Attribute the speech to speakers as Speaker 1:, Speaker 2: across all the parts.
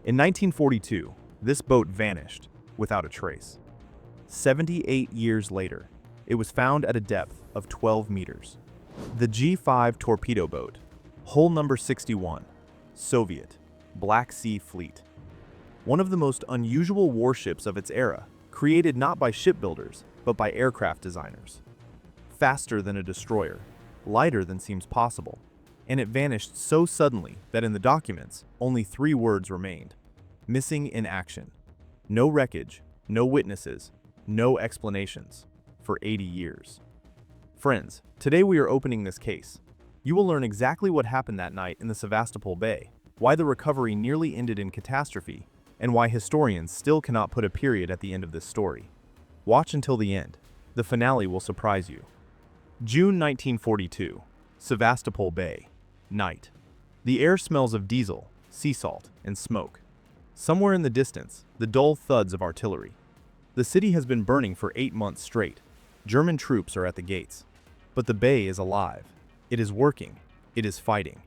Speaker 1: In 1942, this boat vanished without a trace. 78 years later, it was found at a depth of 12 meters. The G-5 torpedo boat, hull number 61, Soviet, Black Sea Fleet. One of the most unusual warships of its era, created not by shipbuilders, but by aircraft designers. Faster than a destroyer, lighter than seems possible, and it vanished so suddenly that in the documents, only 3 words remained. Missing in action. No wreckage, no witnesses, no explanations, for 80 years. Friends, today we are opening this case. You will learn exactly what happened that night in the Sevastopol Bay, why the recovery nearly ended in catastrophe, and why historians still cannot put a period at the end of this story. Watch until the end. The finale will surprise you. June 1942, Sevastopol Bay. Night. The air smells of diesel, sea salt, and smoke. Somewhere in the distance, the dull thuds of artillery. The city has been burning for 8 months straight. German troops are at the gates. But the bay is alive. It is working. It is fighting.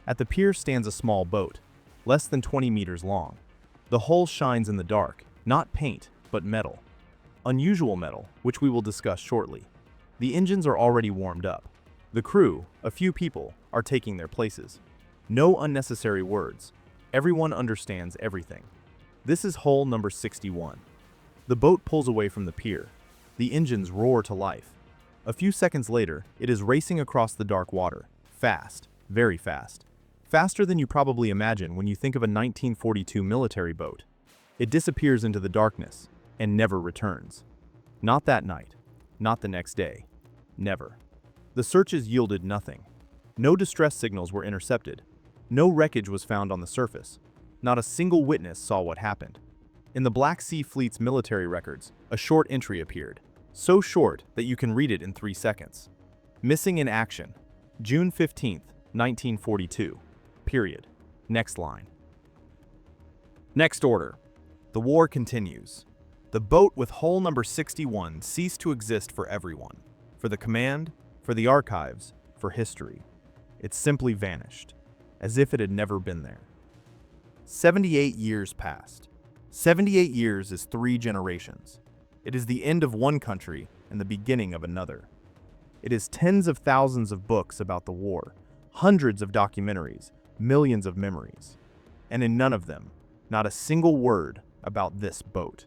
Speaker 1: At the pier stands a small boat, less than 20 meters long. The hull shines in the dark, not paint, but metal. Unusual metal, which we will discuss shortly. The engines are already warmed up. The crew, a few people, are taking their places. No unnecessary words. Everyone understands everything. This is hull number 61. The boat pulls away from the pier. The engines roar to life. A few seconds later, it is racing across the dark water. Fast, very fast. Faster than you probably imagine when you think of a 1942 military boat. It disappears into the darkness and never returns. Not that night. Not the next day. Never. The searches yielded nothing. No distress signals were intercepted. No wreckage was found on the surface. Not a single witness saw what happened. In the Black Sea Fleet's military records, a short entry appeared. So short that you can read it in 3 seconds. Missing in action. June 15, 1942. Period. Next line. Next order. The war continues. The boat with hull number 61 ceased to exist for everyone. For the command, for the archives, for history. It simply vanished, as if it had never been there. 78 years passed. 78 years is 3 generations. It is the end of one country and the beginning of another. It is tens of thousands of books about the war, hundreds of documentaries, millions of memories. And in none of them, not a single word about this boat.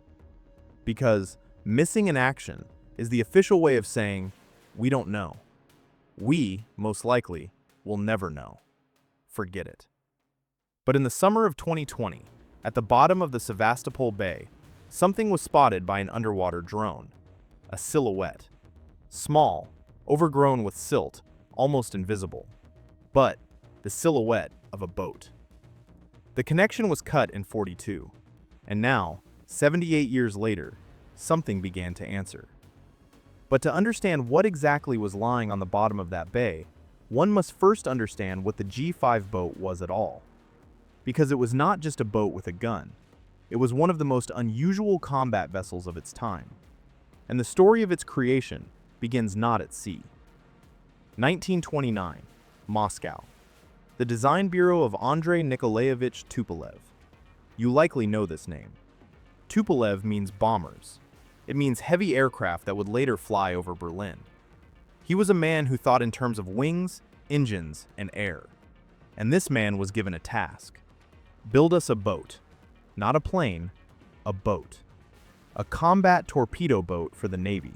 Speaker 1: Because missing in action is the official way of saying, we don't know. We, most likely, will never know. Forget it. But in the summer of 2020, at the bottom of the Sevastopol Bay, something was spotted by an underwater drone. A silhouette. Small, overgrown with silt, almost invisible. But the silhouette of a boat. The connection was cut in 42, and now, 78 years later, something began to answer. But to understand what exactly was lying on the bottom of that bay, one must first understand what the G-5 boat was at all. Because it was not just a boat with a gun. It was one of the most unusual combat vessels of its time. And the story of its creation begins not at sea. 1929, Moscow. The design bureau of Andrei Nikolaevich Tupolev. You likely know this name. Tupolev means bombers. It means heavy aircraft that would later fly over Berlin. He was a man who thought in terms of wings, engines, and air. And this man was given a task. Build us a boat. Not a plane, a boat. A combat torpedo boat for the Navy.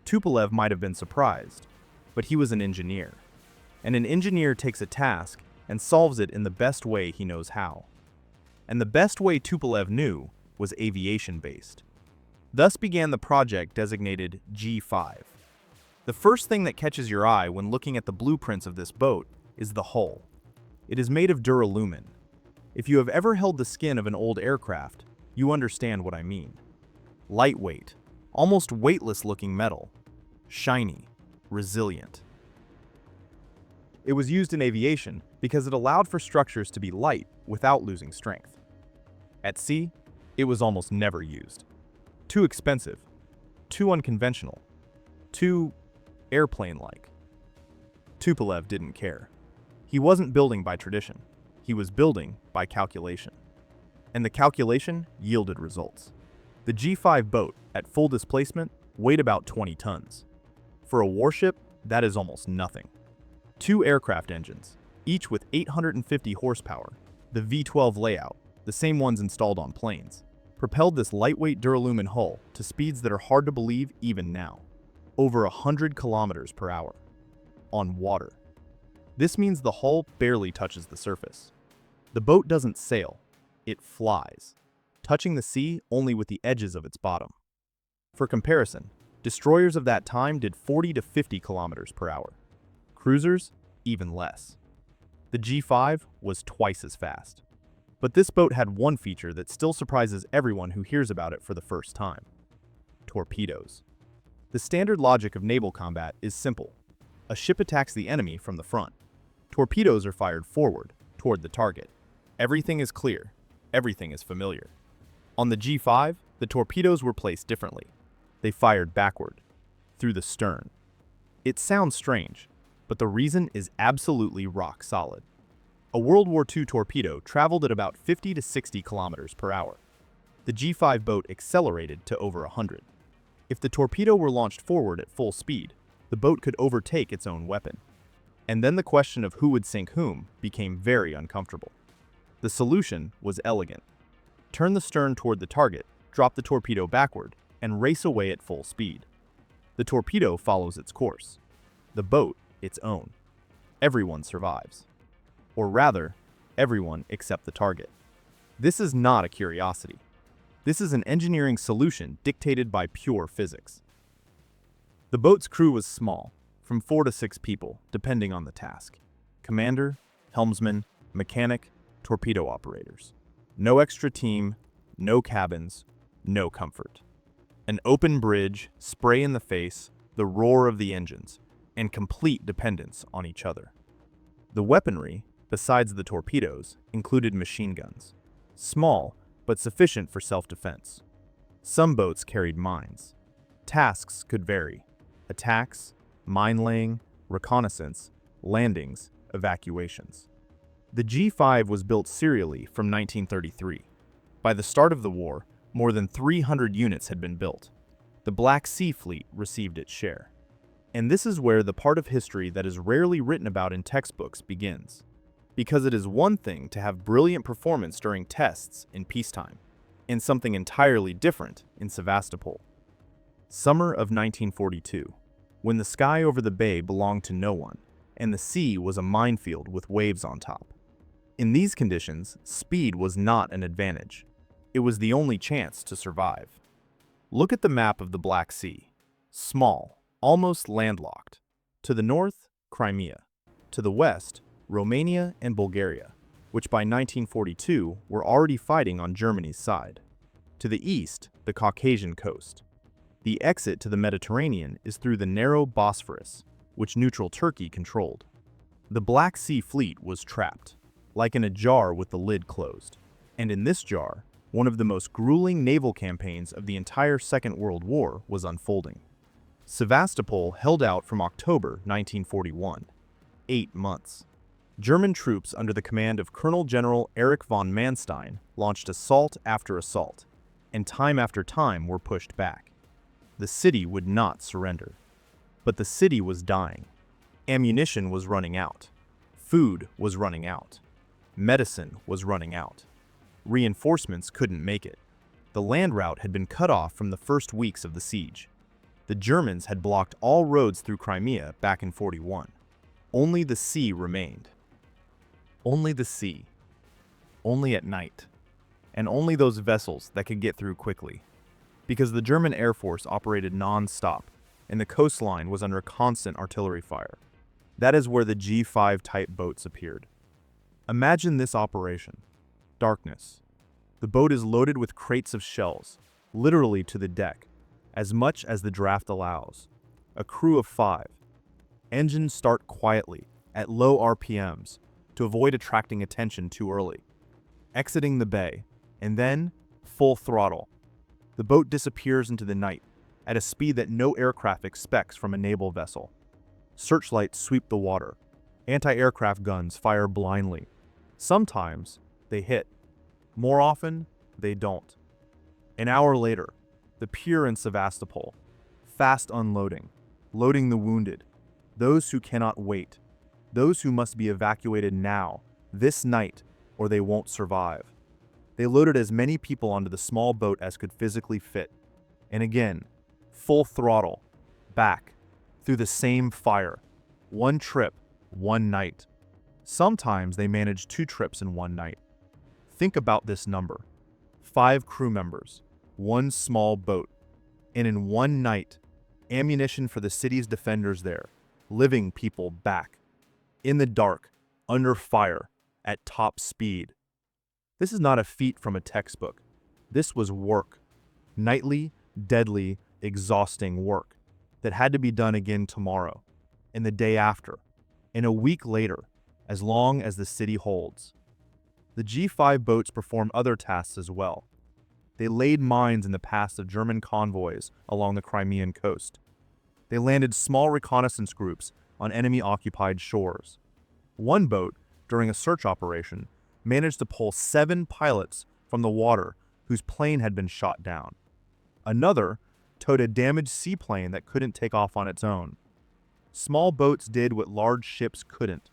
Speaker 1: Tupolev might have been surprised, but he was an engineer. And an engineer takes a task and solves it in the best way he knows how. And the best way Tupolev knew was aviation-based. Thus began the project designated G-5. The first thing that catches your eye when looking at the blueprints of this boat is the hull. It is made of duralumin. If you have ever held the skin of an old aircraft, you understand what I mean. Lightweight, almost weightless-looking metal. Shiny, resilient. It was used in aviation because it allowed for structures to be light without losing strength. At sea, it was almost never used. Too expensive, too unconventional, too airplane-like. Tupolev didn't care. He wasn't building by tradition. He was building by calculation. And the calculation yielded results. The G-5 boat, at full displacement, weighed about 20 tons. For a warship, that is almost nothing. 2 aircraft engines, each with 850 horsepower, the V-12 layout, the same ones installed on planes, propelled this lightweight duralumin hull to speeds that are hard to believe even now. Over 100 kilometers per hour. On water. This means the hull barely touches the surface. The boat doesn't sail, it flies, touching the sea only with the edges of its bottom. For comparison, destroyers of that time did 40 to 50 kilometers per hour. Cruisers, even less. The G-5 was twice as fast. But this boat had one feature that still surprises everyone who hears about it for the first time. Torpedoes. The standard logic of naval combat is simple. A ship attacks the enemy from the front. Torpedoes are fired forward, toward the target. Everything is clear. Everything is familiar. On the G-5, the torpedoes were placed differently. They fired backward, through the stern. It sounds strange, but the reason is absolutely rock solid. A World War II torpedo traveled at about 50 to 60 kilometers per hour. The G-5 boat accelerated to over 100. If the torpedo were launched forward at full speed, the boat could overtake its own weapon. And then the question of who would sink whom became very uncomfortable. The solution was elegant. Turn the stern toward the target, drop the torpedo backward, and race away at full speed. The torpedo follows its course. The boat, its own. Everyone survives. Or rather, everyone except the target. This is not a curiosity. This is an engineering solution dictated by pure physics. The boat's crew was small, from 4 to 6 people, depending on the task. Commander, helmsman, mechanic, torpedo operators. No extra team, no cabins, no comfort. An open bridge, spray in the face, the roar of the engines, and complete dependence on each other. The weaponry, besides the torpedoes, included machine guns. Small, but sufficient for self-defense. Some boats carried mines. Tasks could vary. Attacks, mine-laying, reconnaissance, landings, evacuations. The G-5 was built serially from 1933. By the start of the war, more than 300 units had been built. The Black Sea Fleet received its share. And this is where the part of history that is rarely written about in textbooks begins. Because it is one thing to have brilliant performance during tests in peacetime, and something entirely different in Sevastopol. Summer of 1942, when the sky over the bay belonged to no one, and the sea was a minefield with waves on top. In these conditions, speed was not an advantage. It was the only chance to survive. Look at the map of the Black Sea. Small, almost landlocked. To the north, Crimea. To the west, Romania and Bulgaria, which by 1942 were already fighting on Germany's side. To the east, the Caucasian coast. The exit to the Mediterranean is through the narrow Bosphorus, which neutral Turkey controlled. The Black Sea Fleet was trapped, like in a jar with the lid closed. And in this jar, one of the most grueling naval campaigns of the entire Second World War was unfolding. Sevastopol held out from October 1941, 8 months. German troops under the command of Colonel General Erich von Manstein launched assault after assault, and time after time were pushed back. The city would not surrender. But the city was dying. Ammunition was running out. Food was running out. Medicine was running out. Reinforcements couldn't make it. The land route had been cut off from the first weeks of the siege. The Germans had blocked all roads through Crimea back in 41. Only the sea remained. Only the sea. Only at night. And only those vessels that could get through quickly. Because the German Air Force operated non-stop, and the coastline was under constant artillery fire. That is where the G-5 type boats appeared. Imagine this operation. Darkness. The boat is loaded with crates of shells, literally to the deck, as much as the draft allows. A crew of 5. Engines start quietly, at low RPMs, to avoid attracting attention too early. Exiting the bay, and then, full throttle. The boat disappears into the night, at a speed that no aircraft expects from a naval vessel. Searchlights sweep the water. Anti-aircraft guns fire blindly. Sometimes, they hit. More often, they don't. An hour later, the pier in Sevastopol, fast unloading, loading the wounded, those who cannot wait, those who must be evacuated now, this night, or they won't survive. They loaded as many people onto the small boat as could physically fit. And again, full throttle, back, through the same fire. One trip, one night. Sometimes they managed 2 trips in one night. Think about this number. 5 crew members, 1 small boat, and in one night, ammunition for the city's defenders there, living people back, in the dark, under fire, at top speed. This is not a feat from a textbook. This was work. Nightly, deadly, exhausting work that had to be done again tomorrow, and the day after, and a week later, as long as the city holds. The G-5 boats perform other tasks as well. They laid mines in the paths of German convoys along the Crimean coast. They landed small reconnaissance groups on enemy-occupied shores. One boat, during a search operation, managed to pull 7 pilots from the water whose plane had been shot down. Another towed a damaged seaplane that couldn't take off on its own. Small boats did what large ships couldn't.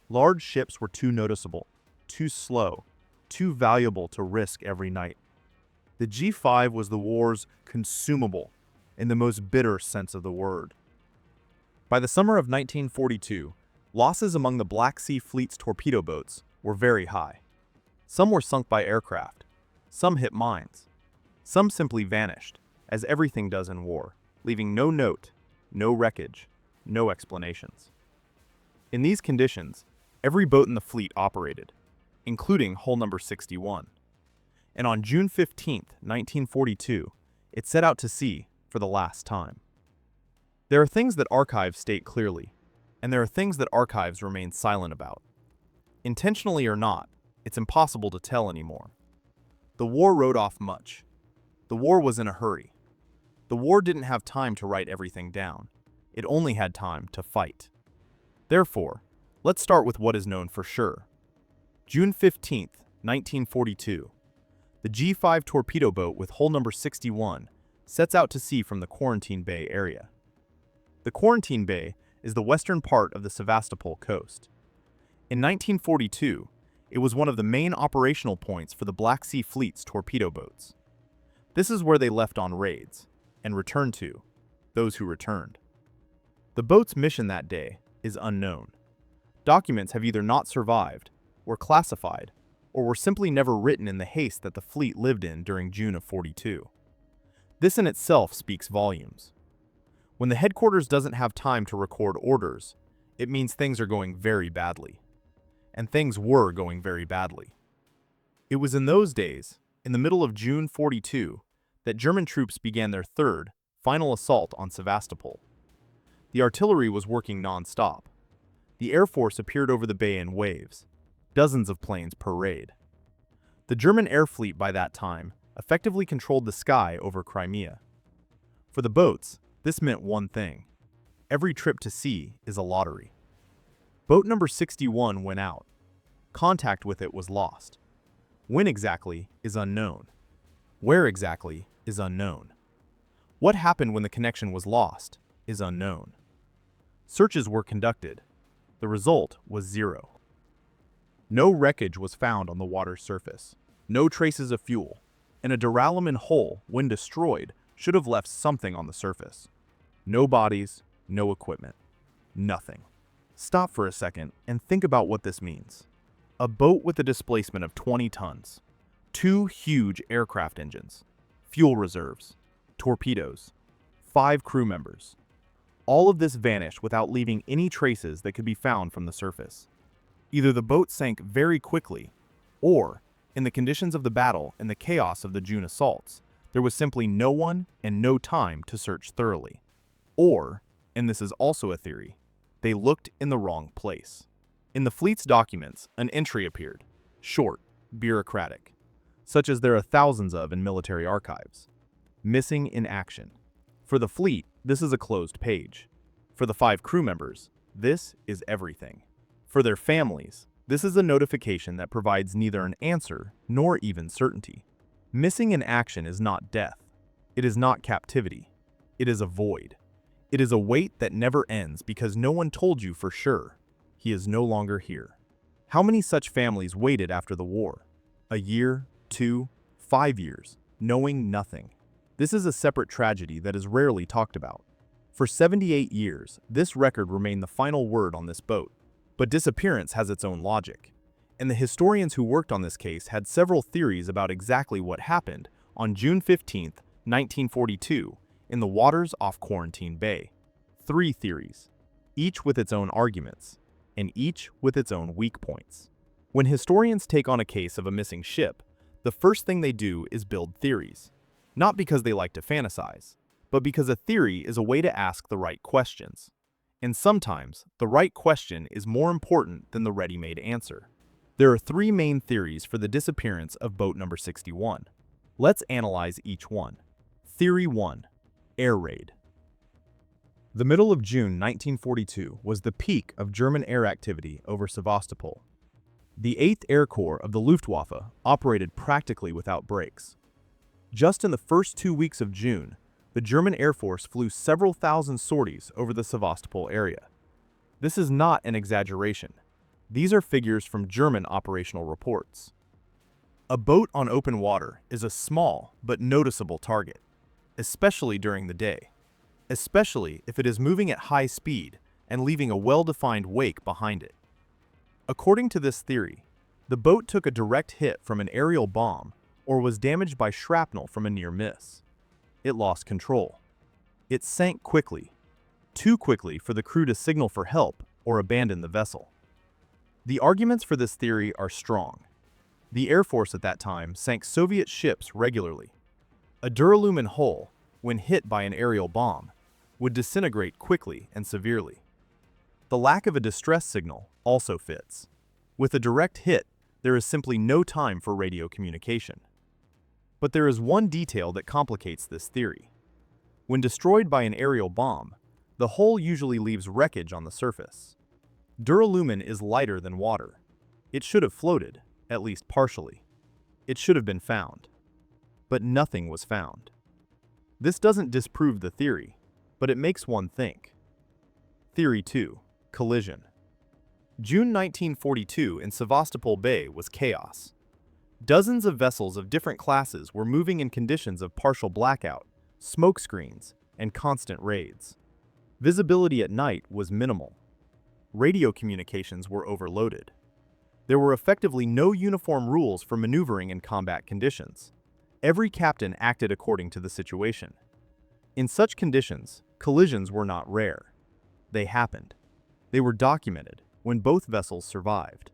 Speaker 1: Large ships were too noticeable, too slow, too valuable to risk every night. The G-5 was the war's consumable, in the most bitter sense of the word. By the summer of 1942, losses among the Black Sea Fleet's torpedo boats were very high. Some were sunk by aircraft, some hit mines, some simply vanished, as everything does in war, leaving no note, no wreckage, no explanations. In these conditions, every boat in the fleet operated, including hull number 61. And on June 15, 1942, it set out to sea for the last time. There are things that archives state clearly, and there are things that archives remain silent about. Intentionally or not, it's impossible to tell anymore. The war wrote off much. The war was in a hurry. The war didn't have time to write everything down. It only had time to fight. Therefore, let's start with what is known for sure. June 15, 1942, the G-5 torpedo boat with hull number 61 sets out to sea from the Quarantine Bay area. The Quarantine Bay is the western part of the Sevastopol coast. In 1942, it was one of the main operational points for the Black Sea Fleet's torpedo boats. This is where they left on raids, and returned to, those who returned. The boat's mission that day is unknown. Documents have either not survived, were classified, or were simply never written in the haste that the fleet lived in during June of 42. This in itself speaks volumes. When the headquarters doesn't have time to record orders, it means things are going very badly. And things were going very badly. It was in those days, in the middle of June 42, that German troops began their third, final assault on Sevastopol. The artillery was working non-stop. The Air Force appeared over the bay in waves, dozens of planes per raid. The German air fleet by that time effectively controlled the sky over Crimea. For the boats, this meant one thing. Every trip to sea is a lottery. Boat number 61 went out. Contact with it was lost. When exactly is unknown. Where exactly is unknown. What happened when the connection was lost is unknown. Searches were conducted. The result was 0. No wreckage was found on the water's surface. No traces of fuel. And a duralumin hull, when destroyed, should have left something on the surface. No bodies, no equipment. Nothing. Stop for a second and think about what this means. A boat with a displacement of 20 tons, 2 huge aircraft engines, fuel reserves, torpedoes, 5 crew members. All of this vanished without leaving any traces that could be found from the surface. Either the boat sank very quickly, or, in the conditions of the battle and the chaos of the June assaults, there was simply no one and no time to search thoroughly. Or, and this is also a theory, they looked in the wrong place. In the fleet's documents, an entry appeared, short, bureaucratic, such as there are thousands of in military archives. Missing in action. For the fleet, this is a closed page. For the 5 crew members, this is everything. For their families, This is a notification that provides neither an answer nor even certainty. Missing in action is not death. It is not captivity. It is a void. It is a wait that never ends because no one told you for sure. He is no longer here. How many such families waited after the war? A year, 2, 5 years, knowing nothing. This is a separate tragedy that is rarely talked about. For 78 years, this record remained the final word on this boat. But disappearance has its own logic. And the historians who worked on this case had several theories about exactly what happened on June 15, 1942, in the waters off Quarantine Bay. 3 theories, each with its own arguments, and each with its own weak points. When historians take on a case of a missing ship, the first thing they do is build theories. Not because they like to fantasize, but because a theory is a way to ask the right questions. And sometimes, the right question is more important than the ready-made answer. There are 3 main theories for the disappearance of boat number 61. Let's analyze each one. Theory 1. Air raid. The middle of June 1942 was the peak of German air activity over Sevastopol. The 8th Air Corps of the Luftwaffe operated practically without breaks. Just in the first 2 weeks of June, the German Air Force flew several thousand sorties over the Sevastopol area. This is not an exaggeration. These are figures from German operational reports. A boat on open water is a small but noticeable target, especially during the day, especially if it is moving at high speed and leaving a well-defined wake behind it. According to this theory, the boat took a direct hit from an aerial bomb or was damaged by shrapnel from a near miss. It lost control. It sank quickly, too quickly for the crew to signal for help or abandon the vessel. The arguments for this theory are strong. The Air Force at that time sank Soviet ships regularly. A duralumin hull, when hit by an aerial bomb, would disintegrate quickly and severely. The lack of a distress signal also fits. With a direct hit, there is simply no time for radio communication. But there is one detail that complicates this theory. When destroyed by an aerial bomb, the hull usually leaves wreckage on the surface. Duralumin is lighter than water. It should have floated, at least partially. It should have been found. But nothing was found. This doesn't disprove the theory, but it makes one think. Theory 2. Collision. June 1942 in Sevastopol Bay was chaos. Dozens of vessels of different classes were moving in conditions of partial blackout, smoke screens, and constant raids. Visibility at night was minimal. Radio communications were overloaded. There were effectively no uniform rules for maneuvering in combat conditions. Every captain acted according to the situation. In such conditions, collisions were not rare. They happened. They were documented when both vessels survived.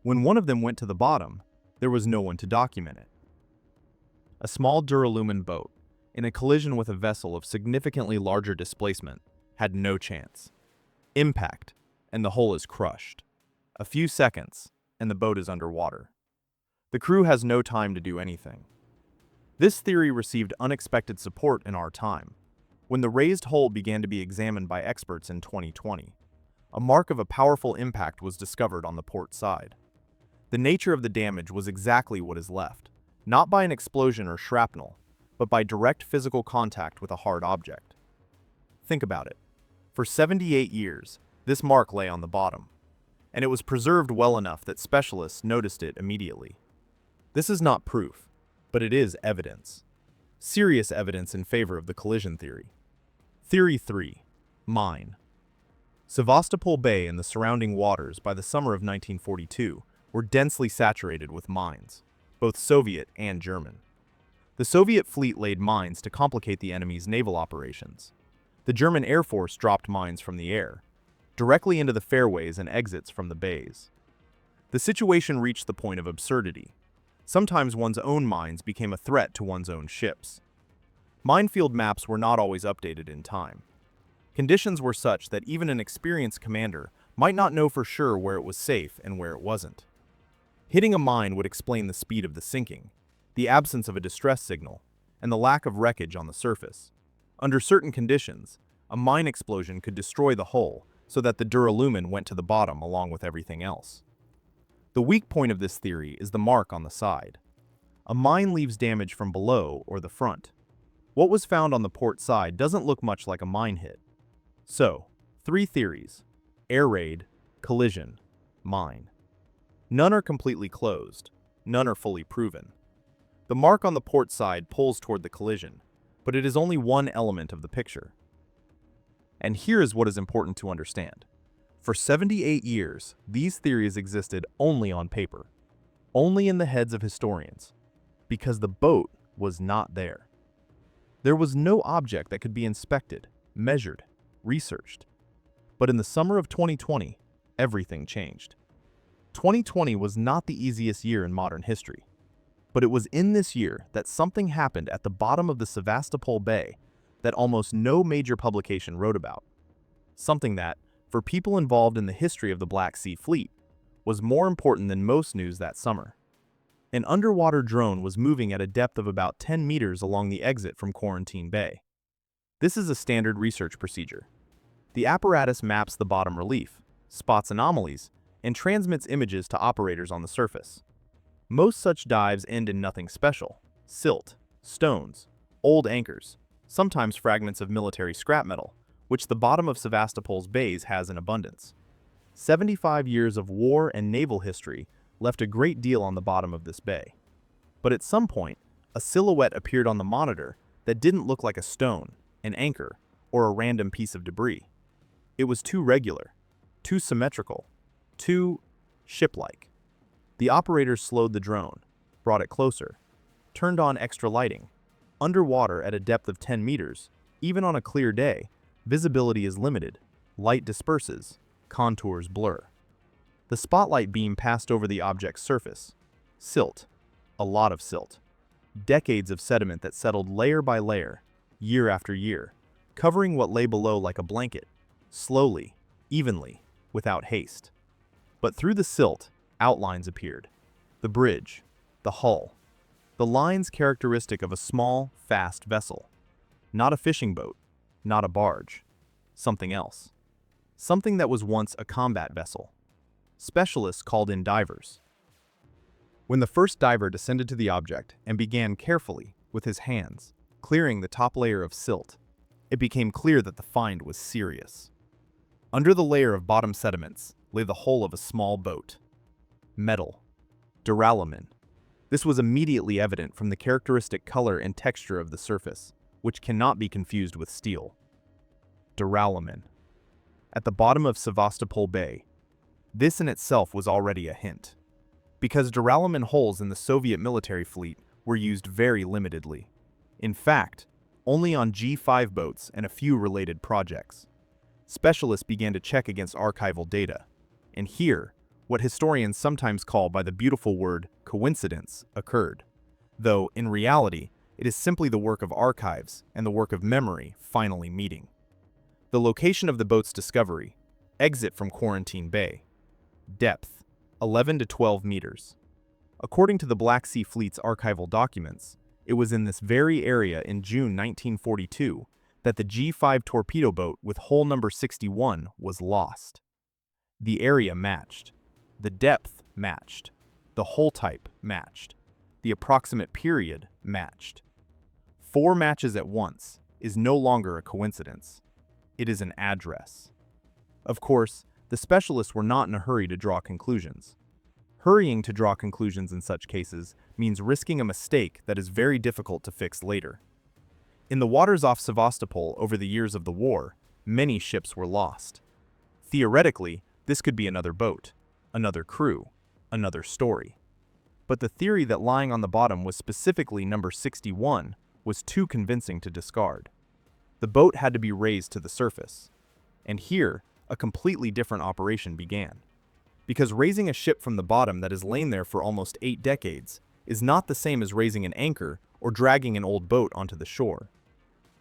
Speaker 1: When one of them went to the bottom, there was no one to document it. A small duralumin boat, in a collision with a vessel of significantly larger displacement, had no chance. Impact, and the hull is crushed. A few seconds, and the boat is underwater. The crew has no time to do anything. This theory received unexpected support in our time. When the raised hull began to be examined by experts in 2020, a mark of a powerful impact was discovered on the port side. The nature of the damage was exactly what is left, not by an explosion or shrapnel, but by direct physical contact with a hard object. Think about it. For 78 years, this mark lay on the bottom, and it was preserved well enough that specialists noticed it immediately. This is not proof, but it is evidence. Serious evidence in favor of the collision theory. Theory 3. Mine. Sevastopol Bay and the surrounding waters by the summer of 1942 were densely saturated with mines, both Soviet and German. The Soviet fleet laid mines to complicate the enemy's naval operations. The German Air Force dropped mines from the air, directly into the fairways and exits from the bays. The situation reached the point of absurdity. Sometimes one's own mines became a threat to one's own ships. Minefield maps were not always updated in time. Conditions were such that even an experienced commander might not know for sure where it was safe and where it wasn't. Hitting a mine would explain the speed of the sinking, the absence of a distress signal, and the lack of wreckage on the surface. Under certain conditions, a mine explosion could destroy the hull so that the duralumin went to the bottom along with everything else. The weak point of this theory is the mark on the side. A mine leaves damage from below or the front. What was found on the port side doesn't look much like a mine hit. So, 3 theories: air raid, collision, mine. None are completely closed. None are fully proven. The mark on the port side pulls toward the collision, but it is only one element of the picture. And here is what is important to understand. For 78 years, these theories existed only on paper, only in the heads of historians, because the boat was not there. There was no object that could be inspected, measured, researched. But in the summer of 2020, everything changed. 2020 was not the easiest year in modern history, but it was in this year that something happened at the bottom of the Sevastopol Bay that almost no major publication wrote about. Something that, for people involved in the history of the Black Sea Fleet, was more important than most news that summer. An underwater drone was moving at a depth of about 10 meters along the exit from Quarantine Bay. This is a standard research procedure. The apparatus maps the bottom relief, spots anomalies, and transmits images to operators on the surface. Most such dives end in nothing special: silt, stones, old anchors, sometimes fragments of military scrap metal, which the bottom of Sevastopol's bays has in abundance. 75 years of war and naval history left a great deal on the bottom of this bay. But at some point, a silhouette appeared on the monitor that didn't look like a stone, an anchor, or a random piece of debris. It was too regular, too symmetrical, too ship-like. The operators slowed the drone, brought it closer, turned on extra lighting. Underwater at a depth of 10 meters, even on a clear day, visibility is limited, light disperses, contours blur. The spotlight beam passed over the object's surface. Silt, a lot of silt. Decades of sediment that settled layer by layer, year after year, covering what lay below like a blanket, slowly, evenly, without haste. But through the silt, outlines appeared. The bridge, the hull, the lines characteristic of a small, fast vessel. Not a fishing boat, not a barge. Something else. Something that was once a combat vessel. Specialists called in divers. When the first diver descended to the object and began carefully, with his hands, clearing the top layer of silt, it became clear that the find was serious. Under the layer of bottom sediments lay the hull of a small boat. Metal. Duralumin. This was immediately evident from the characteristic color and texture of the surface, which cannot be confused with steel. Duralumin. At the bottom of Sevastopol Bay. This in itself was already a hint, because duralumin hulls in the Soviet military fleet were used very limitedly. In fact, only on G-5 boats and a few related projects. Specialists began to check against archival data, and here, what historians sometimes call by the beautiful word coincidence occurred, though in reality it is simply the work of archives and the work of memory finally meeting. The location of the boat's discovery: exit from Quarantine Bay. Depth: 11 to 12 meters. According to the Black Sea Fleet's archival documents, it was in this very area in June 1942 that the G-5 torpedo boat with hull number 61 was lost. The area matched. The depth matched. The hull type matched. The approximate period matched. 4 matches at once is no longer a coincidence. It is an address. Of course, the specialists were not in a hurry to draw conclusions. Hurrying to draw conclusions in such cases means risking a mistake that is very difficult to fix later. In the waters off Sevastopol over the years of the war, many ships were lost. Theoretically, this could be another boat, another crew, another story. But the theory that lying on the bottom was specifically number 61 was too convincing to discard. The boat had to be raised to the surface. And here, a completely different operation began. Because raising a ship from the bottom that has lain there for almost 8 decades is not the same as raising an anchor or dragging an old boat onto the shore.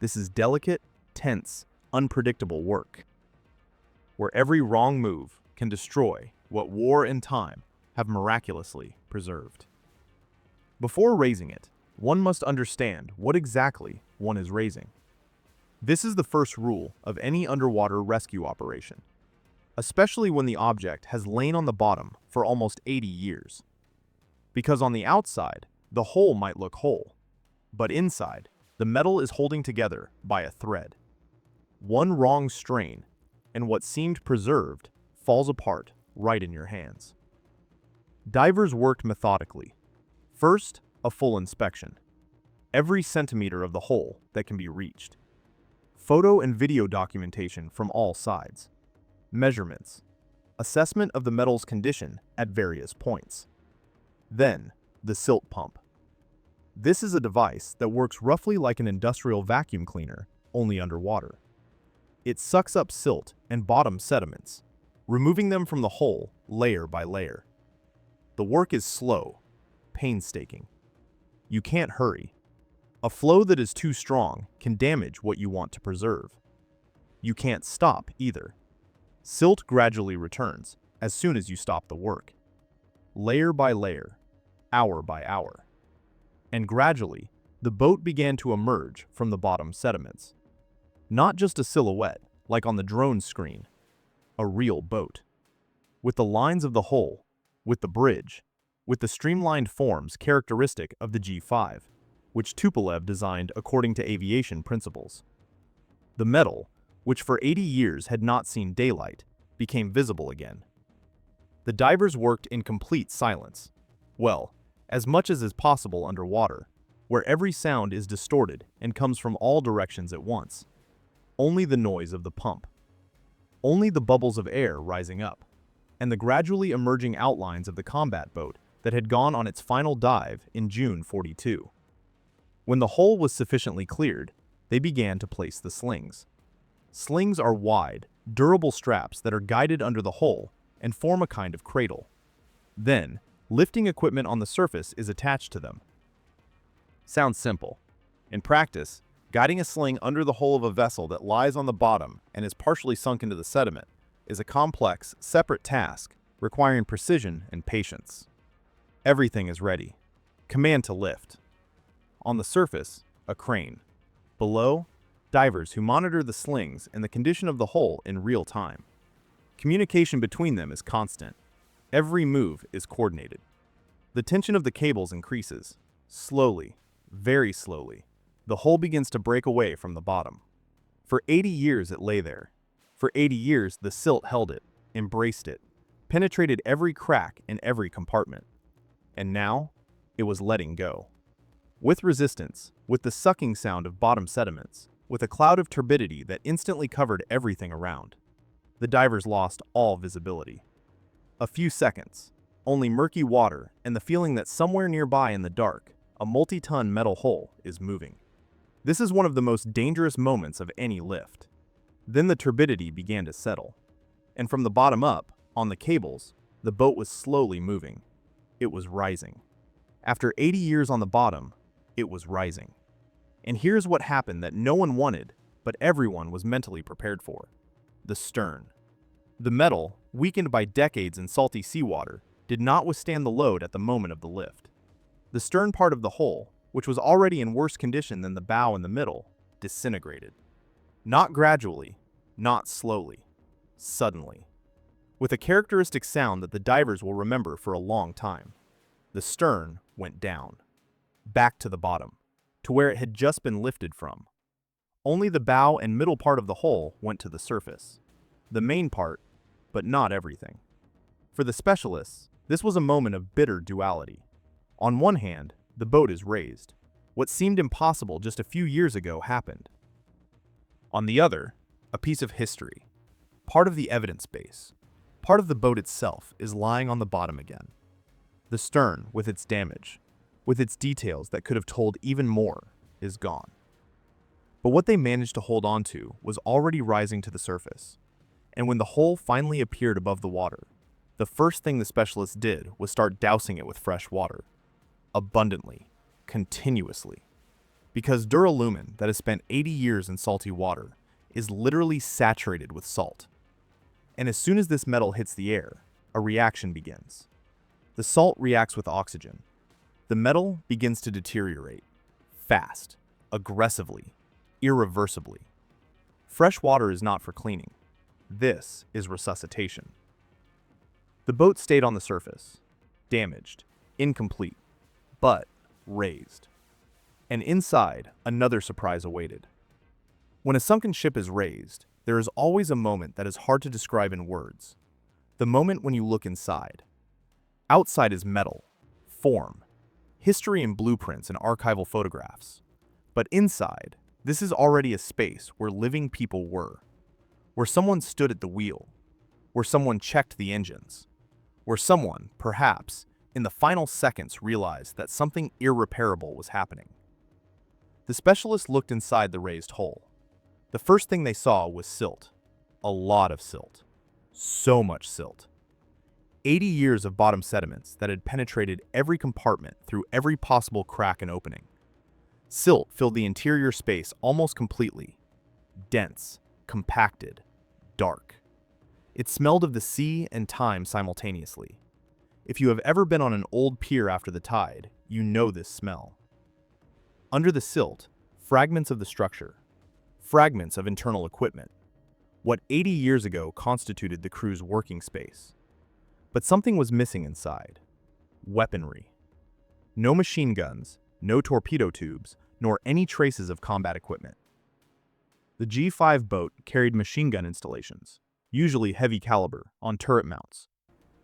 Speaker 1: This is delicate, tense, unpredictable work, where every wrong move can destroy what war and time have miraculously preserved. Before raising it, one must understand what exactly one is raising. This is the first rule of any underwater rescue operation. especially when the object has lain on the bottom for almost 80 years. Because on the outside, the hull might look whole, but inside, the metal is holding together by a thread. One wrong strain, and what seemed preserved falls apart right in your hands. Divers worked methodically. First, a full inspection. Every centimeter of the hull that can be reached. Photo and video documentation from all sides. Measurements. Assessment of the metal's condition at various points. Then, the silt pump. This is a device that works roughly like an industrial vacuum cleaner, only underwater. It sucks up silt and bottom sediments, removing them from the hull layer by layer. The work is slow, painstaking. You can't hurry. A flow that is too strong can damage what you want to preserve. You can't stop either. Silt gradually returns as soon as you stop the work. Layer by layer, hour by hour. And gradually, the boat began to emerge from the bottom sediments. Not just a silhouette, like on the drone screen. A real boat. With the lines of the hull, with the bridge, with the streamlined forms characteristic of the G-5, which Tupolev designed according to aviation principles. The metal, which for 80 years had not seen daylight, became visible again. The divers worked in complete silence. Well, as much as is possible underwater, where every sound is distorted and comes from all directions at once. Only the noise of the pump. Only the bubbles of air rising up, and the gradually emerging outlines of the combat boat that had gone on its final dive in June '42. When the hull was sufficiently cleared, they began to place the slings. Slings are wide, durable straps that are guided under the hull and form a kind of cradle. Then, lifting equipment on the surface is attached to them. Sounds simple. In practice, guiding a sling under the hull of a vessel that lies on the bottom and is partially sunk into the sediment is a complex, separate task requiring precision and patience. Everything is ready. Command to lift. On the surface, a crane. Below, divers who monitor the slings and the condition of the hull in real time. Communication between them is constant. Every move is coordinated. The tension of the cables increases. Slowly, very slowly, the hull begins to break away from the bottom. For 80 years it lay there. For 80 years the silt held it, embraced it, penetrated every crack in every compartment. And now, it was letting go. With resistance, with the sucking sound of bottom sediments, with a cloud of turbidity that instantly covered everything around, the divers lost all visibility. A few seconds, only murky water and the feeling that somewhere nearby in the dark, a multi-ton metal hull is moving. This is one of the most dangerous moments of any lift. Then the turbidity began to settle. And from the bottom up, on the cables, the boat was slowly moving. It was rising. After 80 years on the bottom, it was rising. And here's what happened that no one wanted, but everyone was mentally prepared for. The stern. The metal, weakened by decades in salty seawater, did not withstand the load at the moment of the lift. The stern part of the hull, which was already in worse condition than the bow and the middle, disintegrated. Not gradually, not slowly, suddenly. With a characteristic sound that the divers will remember for a long time. The stern went down. Back to the bottom, to where it had just been lifted from. Only the bow and middle part of the hull went to the surface. The main part, but not everything. For the specialists, this was a moment of bitter duality. On one hand, the boat is raised. What seemed impossible just a few years ago happened. On the other, a piece of history. Part of the evidence base. Part of the boat itself is lying on the bottom again. The stern, with its damage, with its details that could have told even more, is gone. But what they managed to hold on to was already rising to the surface. And when the hull finally appeared above the water, the first thing the specialists did was start dousing it with fresh water. Abundantly, continuously. Because duralumin that has spent 80 years in salty water is literally saturated with salt. And as soon as this metal hits the air, a reaction begins. The salt reacts with oxygen. The metal begins to deteriorate. Fast, aggressively, irreversibly. Fresh water is not for cleaning. This is resuscitation. The boat stayed on the surface, damaged, incomplete, but raised. And inside, another surprise awaited. When a sunken ship is raised, there is always a moment that is hard to describe in words. The moment when you look inside. Outside is metal, form, history and blueprints and archival photographs. But inside, this is already a space where living people were. Where someone stood at the wheel. Where someone checked the engines. Where someone, perhaps, in the final seconds realized that something irreparable was happening. The specialists looked inside the raised hole. The first thing they saw was silt. A lot of silt. So much silt. 80 years of bottom sediments that had penetrated every compartment through every possible crack and opening. Silt filled the interior space almost completely. Dense, compacted, dark. It smelled of the sea and time simultaneously. If you have ever been on an old pier after the tide, you know this smell. Under the silt, fragments of the structure. Fragments of internal equipment. What 80 years ago constituted the crew's working space. But something was missing inside. Weaponry. No machine guns, no torpedo tubes, nor any traces of combat equipment. The G-5 boat carried machine gun installations, usually heavy caliber, on turret mounts.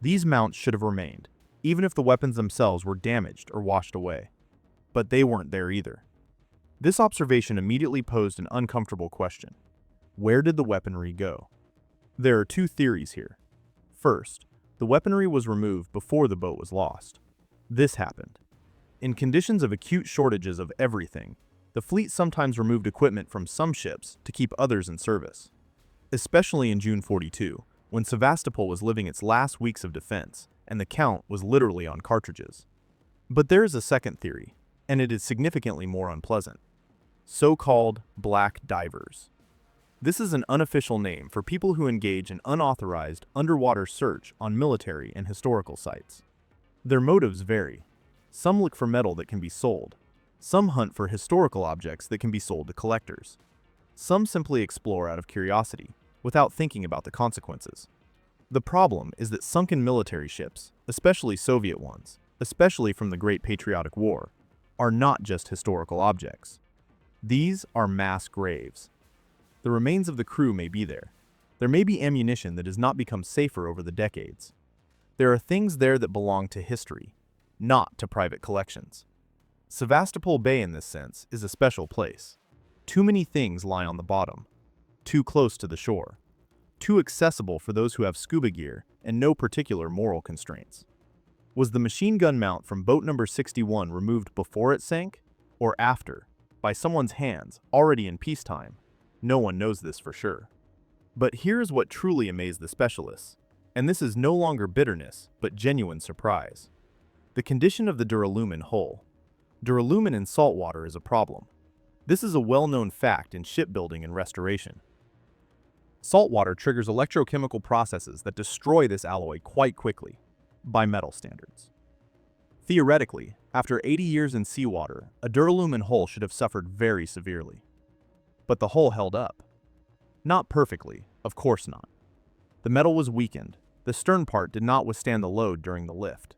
Speaker 1: These mounts should have remained, even if the weapons themselves were damaged or washed away. But they weren't there either. This observation immediately posed an uncomfortable question. Where did the weaponry go? There are two theories here. First, the weaponry was removed before the boat was lost. This happened. In conditions of acute shortages of everything, the fleet sometimes removed equipment from some ships to keep others in service. Especially in June 42, when Sevastopol was living its last weeks of defense, and the count was literally on cartridges. But there is a second theory, and it is significantly more unpleasant. So-called black divers. This is an unofficial name for people who engage in unauthorized underwater search on military and historical sites. Their motives vary. Some look for metal that can be sold. Some hunt for historical objects that can be sold to collectors. Some simply explore out of curiosity, without thinking about the consequences. The problem is that sunken military ships, especially Soviet ones, especially from the Great Patriotic War, are not just historical objects. These are mass graves. The remains of the crew may be there. There may be ammunition that has not become safer over the decades. There are things there that belong to history, not to private collections. Sevastopol Bay, in this sense, is a special place. Too many things lie on the bottom, too close to the shore, too accessible for those who have scuba gear and no particular moral constraints. Was the machine gun mount from boat number 61 removed before it sank, or after, by someone's hands, already in peacetime? No one knows this for sure. But here's what truly amazed the specialists, and this is no longer bitterness, but genuine surprise. The condition of the duralumin hull. Duralumin in salt water is a problem. This is a well-known fact in shipbuilding and restoration. Salt water triggers electrochemical processes that destroy this alloy quite quickly, by metal standards. Theoretically, after 80 years in seawater, a duralumin hull should have suffered very severely. But the hull held up. Not perfectly, of course not. The metal was weakened. The stern part did not withstand the load during the lift.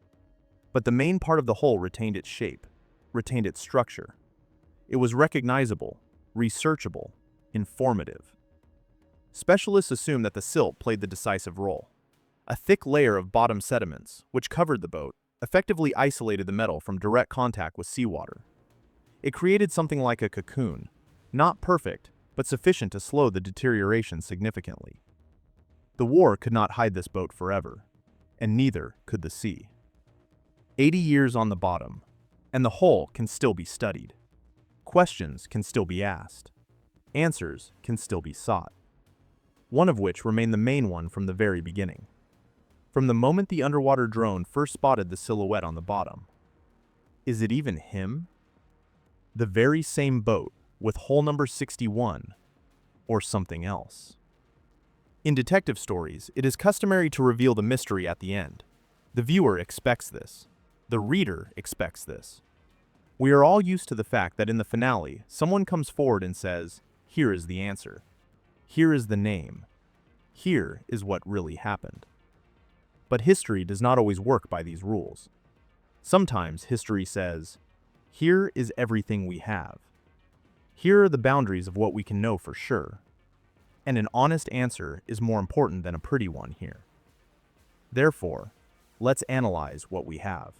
Speaker 1: But the main part of the hull retained its shape, retained its structure. It was recognizable, researchable, informative. Specialists assume that the silt played the decisive role. A thick layer of bottom sediments, which covered the boat, effectively isolated the metal from direct contact with seawater. It created something like a cocoon, not perfect, but sufficient to slow the deterioration significantly. The war could not hide this boat forever, and neither could the sea. 80 years on the bottom, and the hull can still be studied. Questions can still be asked. Answers can still be sought. One of which remained the main one from the very beginning. From the moment the underwater drone first spotted the silhouette on the bottom. Is it even him? The very same boat with hull number 61, or something else? In detective stories, it is customary to reveal the mystery at the end. The viewer expects this. The reader expects this. We are all used to the fact that in the finale, someone comes forward and says, "Here is the answer. Here is the name. Here is what really happened. But history does not always work by these rules. Sometimes history says, here is everything we have. Here are the boundaries of what we can know for sure. And an honest answer is more important than a pretty one here. Therefore, let's analyze what we have.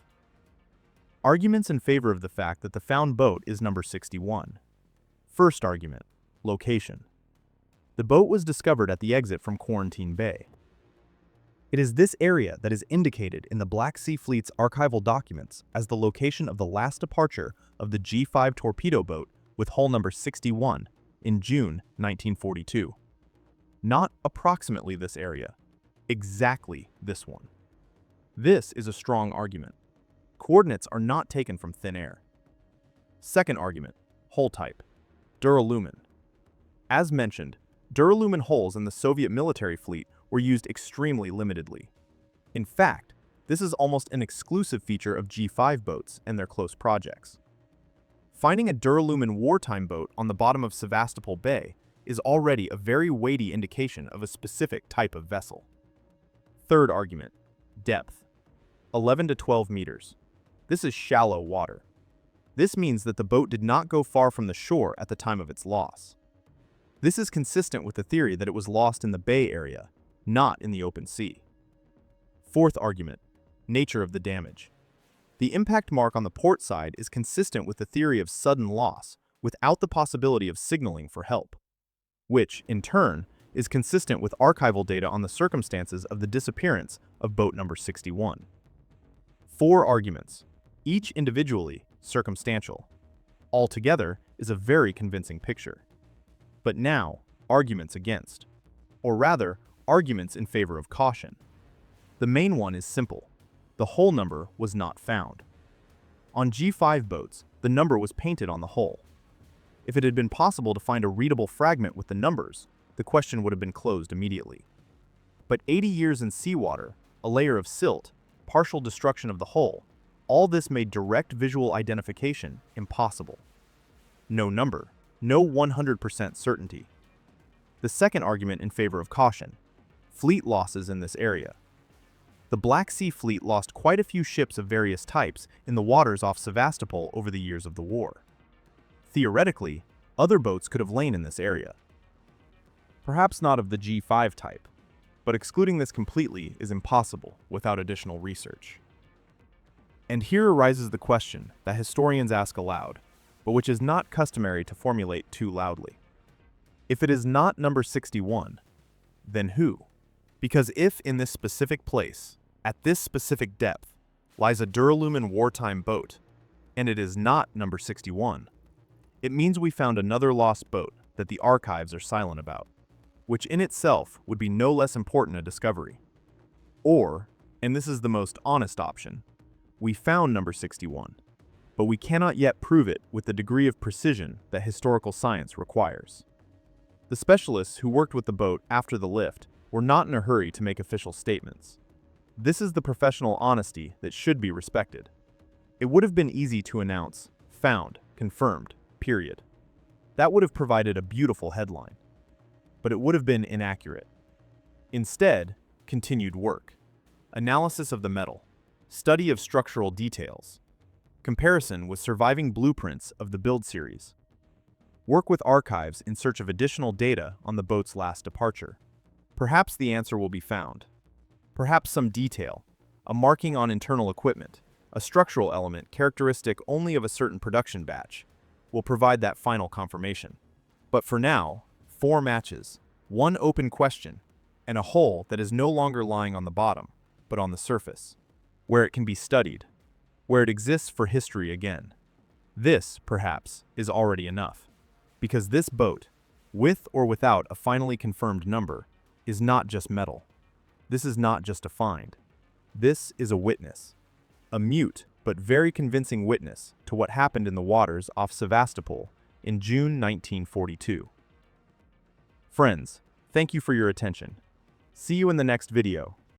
Speaker 1: Arguments in favor of the fact that the found boat is number 61. First argument, location. The boat was discovered at the exit from Quarantine Bay. It is this area that is indicated in the Black Sea Fleet's archival documents as the location of the last departure of the G-5 torpedo boat with hull number 61 in June 1942. Not approximately this area, exactly this one. This is a strong argument. Coordinates are not taken from thin air. Second argument, hull type, duralumin. As mentioned, duralumin hulls in the Soviet military fleet were used extremely limitedly. In fact, this is almost an exclusive feature of G-5 boats and their close projects. Finding a duralumin wartime boat on the bottom of Sevastopol Bay is already a very weighty indication of a specific type of vessel. Third argument, depth, 11 to 12 meters. This is shallow water. This means that the boat did not go far from the shore at the time of its loss. This is consistent with the theory that it was lost in the bay area, not in the open sea. Fourth argument, nature of the damage. The impact mark on the port side is consistent with the theory of sudden loss without the possibility of signaling for help, which, in turn, is consistent with archival data on the circumstances of the disappearance of boat number 61. Four arguments, each individually circumstantial. Altogether is a very convincing picture. But now, arguments against, or rather, arguments in favor of caution. The main one is simple. The hull number was not found. On G-5 boats, the number was painted on the hull. If it had been possible to find a readable fragment with the numbers, the question would have been closed immediately. But 80 years in seawater, a layer of silt, partial destruction of the hull, all this made direct visual identification impossible. No number, no 100% certainty. The second argument in favor of caution, fleet losses in this area. The Black Sea Fleet lost quite a few ships of various types in the waters off Sevastopol over the years of the war. Theoretically, other boats could have lain in this area. Perhaps not of the G-5 type, but excluding this completely is impossible without additional research. And here arises the question that historians ask aloud, but which is not customary to formulate too loudly. If it is not number 61, then who? Because if in this specific place, at this specific depth, lies a duralumin wartime boat, and it is not number 61, it means we found another lost boat that the archives are silent about, which in itself would be no less important a discovery. Or, and this is the most honest option, we found number 61, but we cannot yet prove it with the degree of precision that historical science requires. The specialists who worked with the boat after the lift were not in a hurry to make official statements. This is the professional honesty that should be respected. It would have been easy to announce, found, confirmed, period. That would have provided a beautiful headline. But it would have been inaccurate. Instead, continued work. Analysis of the metal. Study of structural details. Comparison with surviving blueprints of the build series. Work with archives in search of additional data on the boat's last departure. Perhaps the answer will be found. Perhaps some detail, a marking on internal equipment, a structural element characteristic only of a certain production batch, will provide that final confirmation. But for now, 4 matches, 1 open question, and a hull that is no longer lying on the bottom, but on the surface, where it can be studied, where it exists for history again. This, perhaps, is already enough, because this boat, with or without a finally confirmed number, is not just metal. This is not just a find. This is a witness. A mute but very convincing witness to what happened in the waters off Sevastopol in June 1942. Friends, thank you for your attention. See you in the next video.